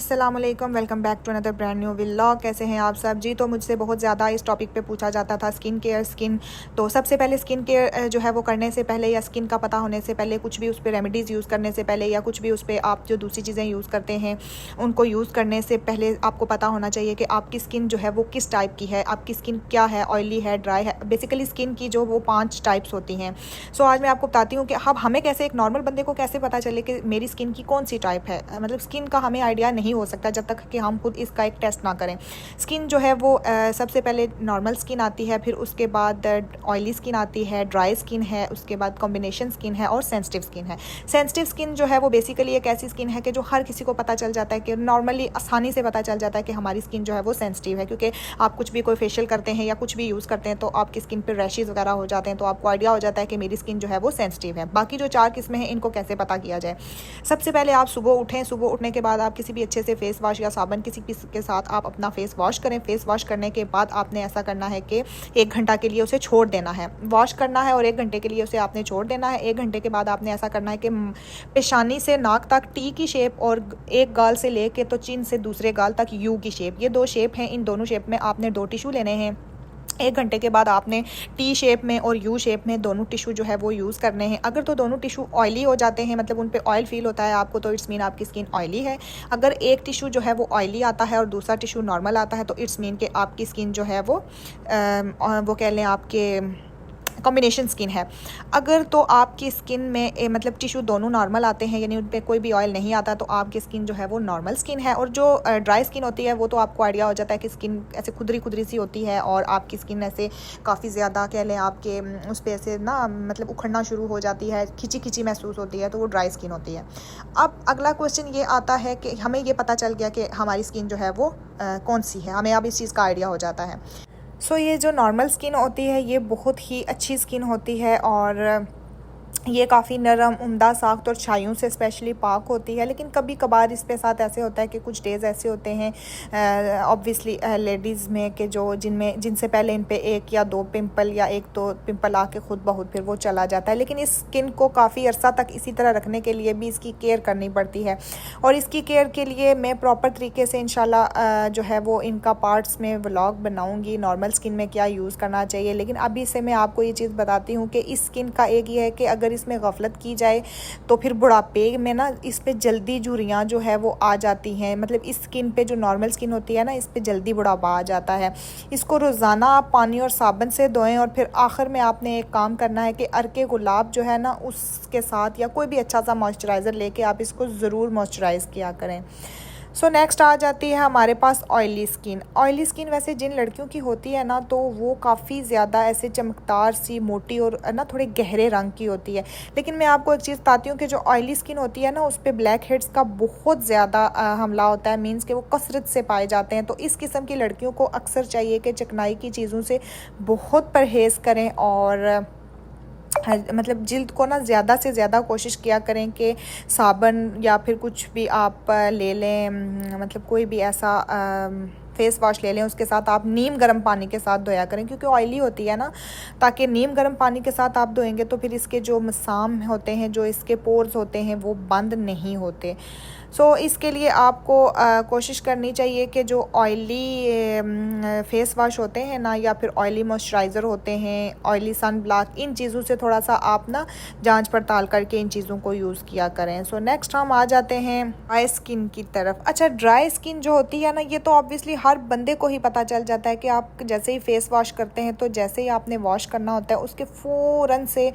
अस्सलाम वालेकुम, welcome back to another brand new vlog. कैसे हैं आप सब जी। तो मुझसे बहुत ज़्यादा इस टॉपिक पे पूछा जाता था स्किन केयर। तो सबसे पहले स्किन केयर जो है वो करने से पहले या स्किन का पता होने से पहले, कुछ भी उस पर रेमेडीज़ यूज़ करने से पहले या कुछ भी उस पर आप जो दूसरी चीज़ें यूज़ करते हैं उनको यूज़ करने से पहले आपको पता होना चाहिए कि आपकी स्किन जो है वो किस टाइप की है, आपकी स्किन क्या है, ऑयली है, ड्राई है। बेसिकली स्किन की जो वो 5 टाइप्स होती हैं। सो आज मैं आपको बताती हूँ कि अब हमें कैसे, एक नॉर्मल बंदे को कैसे पता चले कि मेरी स्किन की कौन सी टाइप है। मतलब स्किन का हमें आइडिया नहीं हो सकता जब तक कि हम खुद इसका एक टेस्ट ना करें। स्किन जो है वो सबसे पहले नॉर्मल स्किन आती है, फिर उसके बाद ऑयली स्किन आती है, ड्राई स्किन है, उसके बाद कॉम्बिनेशन स्किन है और सेंसिटिव स्किन है। सेंसिटिव स्किन जो है वो बेसिकली एक ऐसी स्किन है कि जो हर किसी को पता चल जाता है, कि नॉर्मली आसानी से पता चल जाता है कि हमारी स्किन जो है वो सेंसिटिव है, क्योंकि आप कुछ भी कोई फेशियल करते हैं या कुछ भी यूज़ करते हैं तो आपकी स्किन पर रैशेज़ वगैरह हो जाते हैं, तो आपको आइडिया हो जाता है कि मेरी स्किन जो है वो सेंसिटिव है। बाकी जो 4 किस्में हैं इनको कैसे पता किया जाए। सबसे पहले आप सुबह उठें, सुबह उठने के बाद आप किसी भी अच्छे से फेस वॉश या साबुन किसी के साथ आप अपना फेस वॉश करें। फेस वॉश करने के बाद आपने ऐसा करना है कि 1 घंटा के लिए उसे छोड़ देना है। वॉश करना है और 1 घंटे के लिए उसे आपने छोड़ देना है। 1 घंटे के बाद आपने ऐसा करना है कि पेशानी से नाक तक टी की शेप और एक गाल से लेके तो चिन से दूसरे गाल तक यू की शेप, ये 2 शेप हैं। इन दोनों शेप में आपने 2 टिश्यू लेने हैं। 1 घंटे के बाद आपने टी शेप में और यू शेप में दोनों टिश्यू जो है वो यूज़ करने हैं। अगर तो दोनों टिश्यू ऑयली हो जाते हैं, मतलब उन पे ऑयल फील होता है आपको, तो इट्स मीन आपकी स्किन ऑयली है। अगर एक टिश्यू जो है वो ऑयली आता है और दूसरा टिश्यू नॉर्मल आता है तो इट्स मीन कि आपकी स्किन जो है वो कह लें आपके कॉम्बिनेशन स्किन है। अगर तो आपकी स्किन में मतलब टिश्यू दोनों नॉर्मल आते हैं, यानी उन पे कोई भी ऑयल नहीं आता, तो आपकी स्किन जो है वो नॉर्मल स्किन है। और जो ड्राई स्किन होती है वो तो आपको आइडिया हो जाता है कि स्किन ऐसे खुदरी खुदरी सी होती है और आपकी स्किन ऐसे काफ़ी ज़्यादा कह लें आपके उस पर ऐसे ना मतलब उखड़ना शुरू हो जाती है, खिंची खिंची महसूस होती है, तो वो ड्राई स्किन होती है। अब अगला क्वेश्चन ये आता है कि हमें ये पता चल गया कि हमारी स्किन जो है वो कौन सी है, हमें अब इस चीज़ का आइडिया हो जाता है। सो ये जो नॉर्मल स्किन होती है ये बहुत ही अच्छी स्किन होती है और ये काफ़ी नरम, उम्दा, साख्त और छाइयों से स्पेशली पाक होती है। लेकिन कभी कभार इस पे साथ ऐसे होता है कि कुछ डेज़ ऐसे होते हैं ऑब्वियसली लेडीज़ में कि जिनसे पहले इन पे 1 या 2 पिंपल या 1-2 पिंपल आके खुद ब खुद फिर वो चला जाता है। लेकिन इस स्किन को काफ़ी अरसा तक इसी तरह रखने के लिए भी इसकी केयर करनी पड़ती है, और इसकी केयर के लिए मैं प्रॉपर तरीके से इंशाल्लाह जो है वो इनका पार्ट्स में व्लॉग बनाऊँगी, नॉर्मल स्किन में क्या यूज़ करना चाहिए। लेकिन अभी से मैं आपको ये चीज़ बताती हूँ कि इस स्किन का एक ये है कि अगर इसमें गफलत की जाए तो फिर बुढ़ापे में ना इस पे जल्दी झुर्रियाँ जो है वो आ जाती हैं। मतलब इस स्किन पे जो नॉर्मल स्किन होती है ना, इस पे जल्दी बुढ़ापा आ जाता है। इसको रोज़ाना आप पानी और साबुन से धोएं, और फिर आखिर में आपने एक काम करना है कि अर्के गुलाब जो है ना उसके साथ या कोई भी अच्छा सा मॉइस्चराइज़र लेके आप इसको ज़रूर मॉइस्चराइज़ किया करें। सो नेक्स्ट आ जाती है हमारे पास ऑयली स्किन। ऑयली स्किन वैसे जिन लड़कियों की होती है ना तो वो काफ़ी ज़्यादा ऐसे चमकदार सी, मोटी और ना थोड़े गहरे रंग की होती है। लेकिन मैं आपको एक चीज़ बताती हूँ कि जो ऑयली स्किन होती है ना उस पर ब्लैक हेड्स का बहुत ज़्यादा हमला होता है, मीन्स कि वो कसरत से पाए जाते हैं। तो इस किस्म की लड़कियों को अक्सर चाहिए कि चिकनाई की चीज़ों से बहुत परहेज़ करें और मतलब जिल्द को ना ज़्यादा से ज़्यादा कोशिश किया करें कि साबुन या फिर कुछ भी आप ले लें, मतलब कोई भी ऐसा फेस वॉश ले लें, उसके साथ आप नीम गर्म पानी के साथ धोया करें, क्योंकि ऑयली होती है ना। ताकि नीम गर्म पानी के साथ आप धोएंगे तो फिर इसके जो मसाम होते हैं, जो इसके पोर्स होते हैं वो बंद नहीं होते। सो इसके लिए आपको कोशिश करनी चाहिए कि जो ऑयली फेस वॉश होते हैं ना, या फिर ऑयली मॉइस्चराइज़र होते हैं, ऑयली सन ब्लॉक, इन चीज़ों से थोड़ा सा आप ना जांच पड़ताल करके इन चीज़ों को यूज़ किया करें। सो नेक्स्ट हम आ जाते हैं ड्राई स्किन की तरफ। अच्छा, ड्राई स्किन जो होती है ना, ये तो ऑब्वियसली हर बंदे को ही पता चल जाता है कि आप जैसे ही फेस वॉश करते हैं तो जैसे ही आपने वॉश करना होता है उसके फ़ौरन से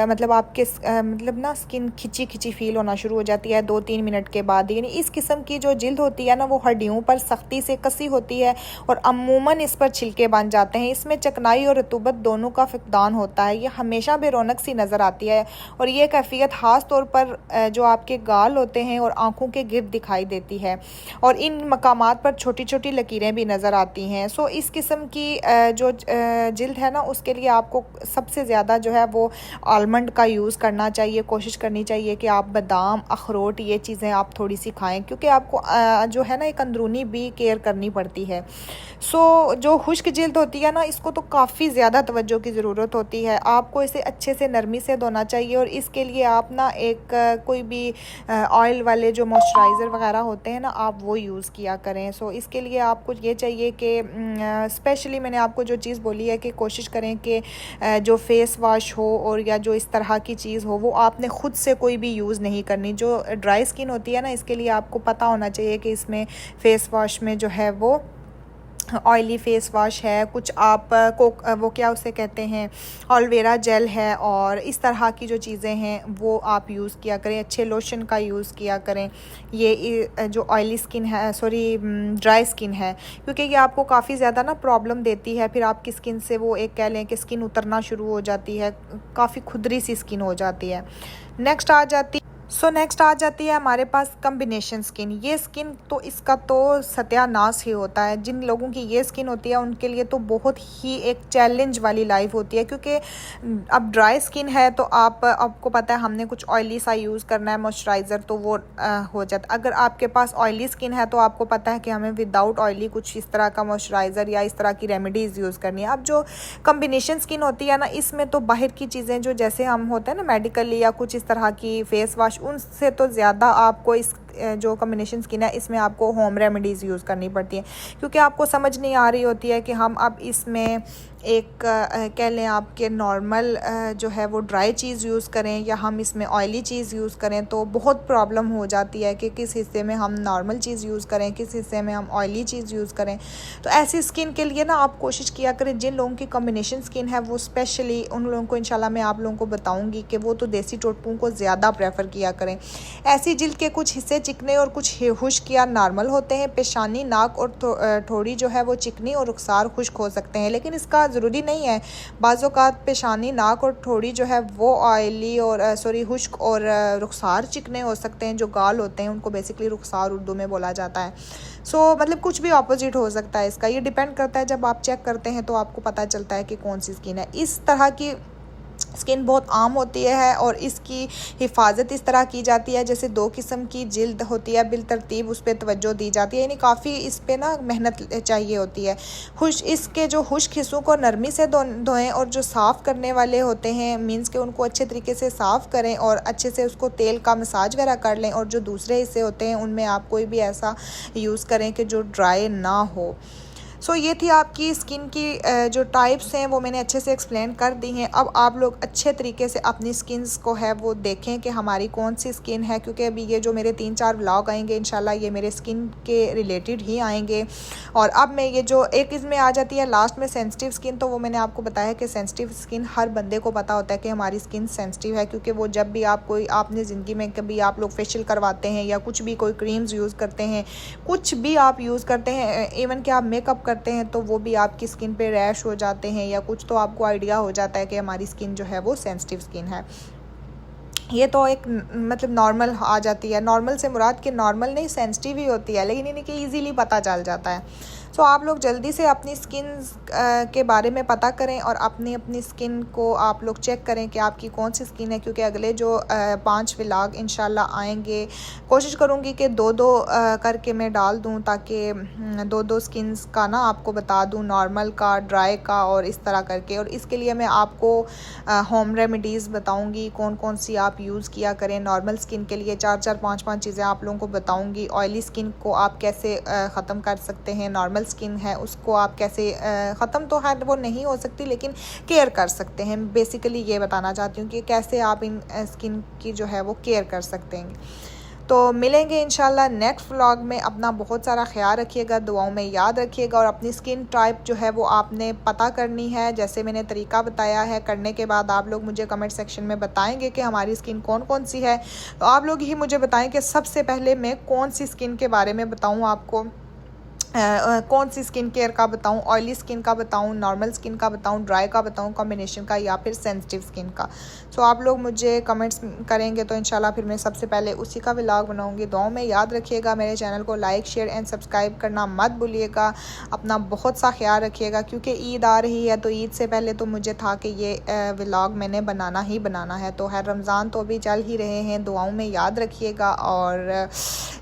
मतलब आपके मतलब ना स्किन खिंची खिंची फील होना शुरू हो जाती है 2-3 मिनट के बाद। यानी इस किस्म की जो जिल्द होती है ना वो हड्डियों पर सख्ती से कसी होती है और अमूमन इस पर छिलके बन जाते हैं। इसमें चिकनाई और रतूबत दोनों का फकदान होता है। ये हमेशा बेरौनक सी नज़र आती है और ये कैफियत ख़ास तौर पर जो आपके गाल होते हैं और आँखों के गिर्द दिखाई देती है, और इन मकामात पर छोटी छोटी लकीरें भी नज़र आती हैं। सो इस किस्म की जो जिल्द है ना उसके लिए आपको सबसे ज़्यादा जो है वो आलमंड का यूज़ करना चाहिए। कोशिश करनी चाहिए कि आप बादाम, अखरोट, ये चीज़ें आप थोड़ी सी खाएं, क्योंकि आपको जो है ना एक अंदरूनी भी केयर करनी पड़ती है। जो खुश्क जिल्द होती है ना, इसको तो काफ़ी ज़्यादा तवज्जो की ज़रूरत होती है। आपको इसे अच्छे से नरमी से धोना चाहिए, और इसके लिए आप ना एक कोई भी ऑयल वाले जो मॉइस्चराइज़र वगैरह होते हैं ना, आप वो यूज़ किया करें। इसके लिए आपको ये चाहिए कि स्पेशली मैंने आपको जो चीज़ बोली है कि कोशिश करें कि जो फेस वॉश हो और या जो इस तरह की चीज़ हो, वो आपने ख़ुद से कोई भी यूज़ नहीं करनी। जो ड्राई स्किन होती है ना, इसके लिए आपको पता होना चाहिए कि इसमें फ़ेस वॉश में जो है वो ऑयली फेस वॉश है, कुछ आप वो क्या उसे कहते हैं, एलोवेरा जेल है, और इस तरह की जो चीज़ें हैं वो आप यूज़ किया करें। अच्छे लोशन का यूज़ किया करें। ये जो ऑयली स्किन है, सॉरी ड्राई स्किन है, क्योंकि ये आपको काफ़ी ज़्यादा ना प्रॉब्लम देती है। फिर आपकी स्किन से वो एक कह लें कि स्किन उतरना शुरू हो जाती है, काफ़ी खुदरी सी स्किन हो जाती है। नेक्स्ट आ जाती है हमारे पास कम्बिनेशन स्किन। ये स्किन तो इसका तो सत्यानाश ही होता है। जिन लोगों की ये स्किन होती है उनके लिए तो बहुत ही एक चैलेंज वाली लाइफ होती है, क्योंकि अब ड्राई स्किन है तो आपको पता है हमने कुछ ऑयली सा यूज़ करना है मॉइस्चराइज़र, तो वो हो जाता। अगर आपके पास ऑयली स्किन है तो आपको पता है कि हमें विदाउट ऑयली कुछ इस तरह का मॉइस्चराइज़र या इस तरह की रेमेडीज़ यूज़ करनी है। अब जो कम्बिनेशन स्किन होती है ना, इसमें तो बाहर की चीज़ें जो जैसे हम होते हैं ना मेडिकली या कुछ इस तरह की फेस वॉश, उनसे तो ज़्यादा आपको इस जो कम्बिनेशन स्किन है इसमें आपको होम रेमेडीज़ यूज़ करनी पड़ती है, क्योंकि आपको समझ नहीं आ रही होती है कि हम अब इसमें एक कह लें आपके नॉर्मल जो है वो ड्राई चीज़ यूज़ करें या हम इसमें ऑयली चीज़ यूज़ करें। तो बहुत प्रॉब्लम हो जाती है कि किस हिस्से में हम नॉर्मल चीज़ यूज़ करें, किस हिस्से में हम ऑयली चीज़ यूज़ करें। तो ऐसी स्किन के लिए ना आप कोशिश किया करें, जिन लोगों की कम्बिनेशन स्किन है वो स्पेशली उन लोगों को इंशाल्लाह मैं आप लोगों को बताऊँगी कि वो तो देसी टोटकों को ज़्यादा प्रेफर किया करें। ऐसी जिल्द के कुछ हिस्से चिकने और कुछ खुश्क या नॉर्मल होते हैं। पेशानी, नाक और थोड़ी जो है वो चिकनी और रुखसार खुश्क हो सकते हैं, लेकिन इसका ज़रूरी नहीं है। बाज़ोकात पेशानी, नाक और थोड़ी जो है वो ऑयली और खुश्क और रुखसार चिकने हो सकते हैं। जो गाल होते हैं उनको बेसिकली रुखसार उर्दू में बोला जाता है। मतलब कुछ भी ऑपोजिट हो सकता है इसका। ये डिपेंड करता है, जब आप चेक करते हैं तो आपको पता चलता है कि कौन सी स्किन है। इस तरह की स्किन बहुत आम होती है और इसकी हिफाजत इस तरह की जाती है जैसे 2 किस्म की जिल्द होती है, बिलतरतीब उस पर तवज्जो दी जाती है, यानी काफ़ी इस पर ना मेहनत चाहिए होती है। इसके जो खुश्क हिस्सों को नरमी से धोएं, और जो साफ़ करने वाले होते हैं मीन्स के उनको अच्छे तरीके से साफ़ करें और अच्छे से उसको तेल का मसाज वगैरह कर लें। और जो दूसरे हिस्से होते हैं उनमें आप कोई भी ऐसा यूज़ करें कि जो ड्राई ना हो। ये थी आपकी स्किन की जो टाइप्स हैं वो मैंने अच्छे से एक्सप्लेन कर दी हैं। अब आप लोग अच्छे तरीके से अपनी स्किन्स को है वो देखें कि हमारी कौन सी स्किन है, क्योंकि अभी ये जो मेरे 3-4 व्लॉग आएंगे इंशाल्लाह ये मेरे स्किन के रिलेटेड ही आएंगे। और अब मैं ये जो एक इसमें आ जाती है लास्ट में सेंसिटिव स्किन, तो वो मैंने आपको बताया कि सेंसिटिव स्किन हर बंदे को पता होता है कि हमारी स्किन सेंसिटिव है, क्योंकि वो जब भी आपने ज़िंदगी में कभी आप लोग फेशियल करवाते हैं या कुछ भी कोई क्रीम्स यूज़ करते हैं, कुछ भी आप यूज़ करते हैं, इवन कि आप मेकअप करते हैं, तो वो भी आपकी स्किन पे रैश हो जाते हैं या कुछ, तो आपको आइडिया हो जाता है कि हमारी स्किन जो है वो सेंसिटिव स्किन है। ये तो एक मतलब नॉर्मल आ जाती है। नॉर्मल से मुराद कि नॉर्मल नहीं, सेंसिटिव ही होती है, लेकिन इन्हें कि ईज़िली पता चल जाता है। आप लोग जल्दी से अपनी स्किन के बारे में पता करें और अपनी स्किन को आप लोग चेक करें कि आपकी कौन सी स्किन है, क्योंकि अगले जो 5 व्लॉग इंशाल्लाह आएंगे कोशिश करूँगी कि 2-2 करके मैं डाल दूँ, ताकि 2-2 स्किन्स का ना आपको बता दूँ, नॉर्मल का, ड्राई का और इस तरह करके। और इसके लिए मैं आपको होम रेमेडीज़ बताऊँगी कौन कौन सी आप यूज़ किया करें। नॉर्मल स्किन के लिए 4-4 5-5 चीज़ें आप लोगों को बताऊँगी। ऑयली स्किन को आप कैसे ख़त्म कर सकते हैं, नॉर्मल स्किन है उसको आप कैसे ख़त्म तो है वो नहीं हो सकती, लेकिन केयर कर सकते हैं। बेसिकली ये बताना चाहती हूँ कि कैसे आप इन स्किन की जो है वो केयर कर सकते हैं। तो मिलेंगे इंशाल्लाह नेक्स्ट व्लॉग में। अपना बहुत सारा ख्याल रखिएगा, दुआओं में याद रखिएगा। और अपनी स्किन टाइप जो है वो आपने पता करनी है, जैसे मैंने तरीका बताया है। करने के बाद आप लोग मुझे कमेंट सेक्शन में बताएंगे कि हमारी स्किन कौन कौन सी है। तो आप लोग ही मुझे बताएं कि सबसे पहले मैं कौन सी स्किन के बारे में बताऊँ आपको। कौन सी स्किन केयर का बताऊं, ऑयली स्किन का बताऊं, नॉर्मल स्किन का बताऊं, ड्राई का बताऊं, कॉम्बिनेशन का, या फिर सेंसिटिव स्किन का। सो आप लोग मुझे कमेंट्स करेंगे तो इंशाल्लाह फिर मैं सबसे पहले उसी का व्लॉग बनाऊंगी। दुआओं में याद रखिएगा, मेरे चैनल को लाइक शेयर एंड सब्सक्राइब करना मत भूलिएगा। अपना बहुत सा ख्याल रखिएगा, क्योंकि ईद आ रही है तो ईद से पहले तो मुझे था कि ये व्लॉग मैंने बनाना ही बनाना है। तो है रमज़ान तो अभी चल ही रहे हैं, दुआओं में याद रखिएगा। और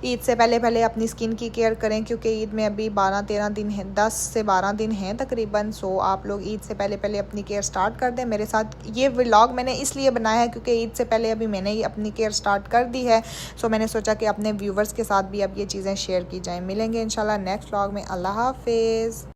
ईद से पहले अपनी स्किन की केयर करें, क्योंकि ईद में अभी 12-13 दिन हैं, 10 से 12 दिन हैं तकरीबन। सो आप लोग ईद से पहले अपनी केयर स्टार्ट कर दें। मेरे साथ ये व्लॉग मैंने इसलिए बनाया है क्योंकि ईद से पहले अभी मैंने ही अपनी केयर स्टार्ट कर दी है। सो मैंने सोचा कि अपने व्यूवर्स के साथ भी अब ये चीज़ें शेयर की जाएँ। मिलेंगे इंशाल्लाह नेक्स्ट व्लॉग में। अल्लाह हाफिज़।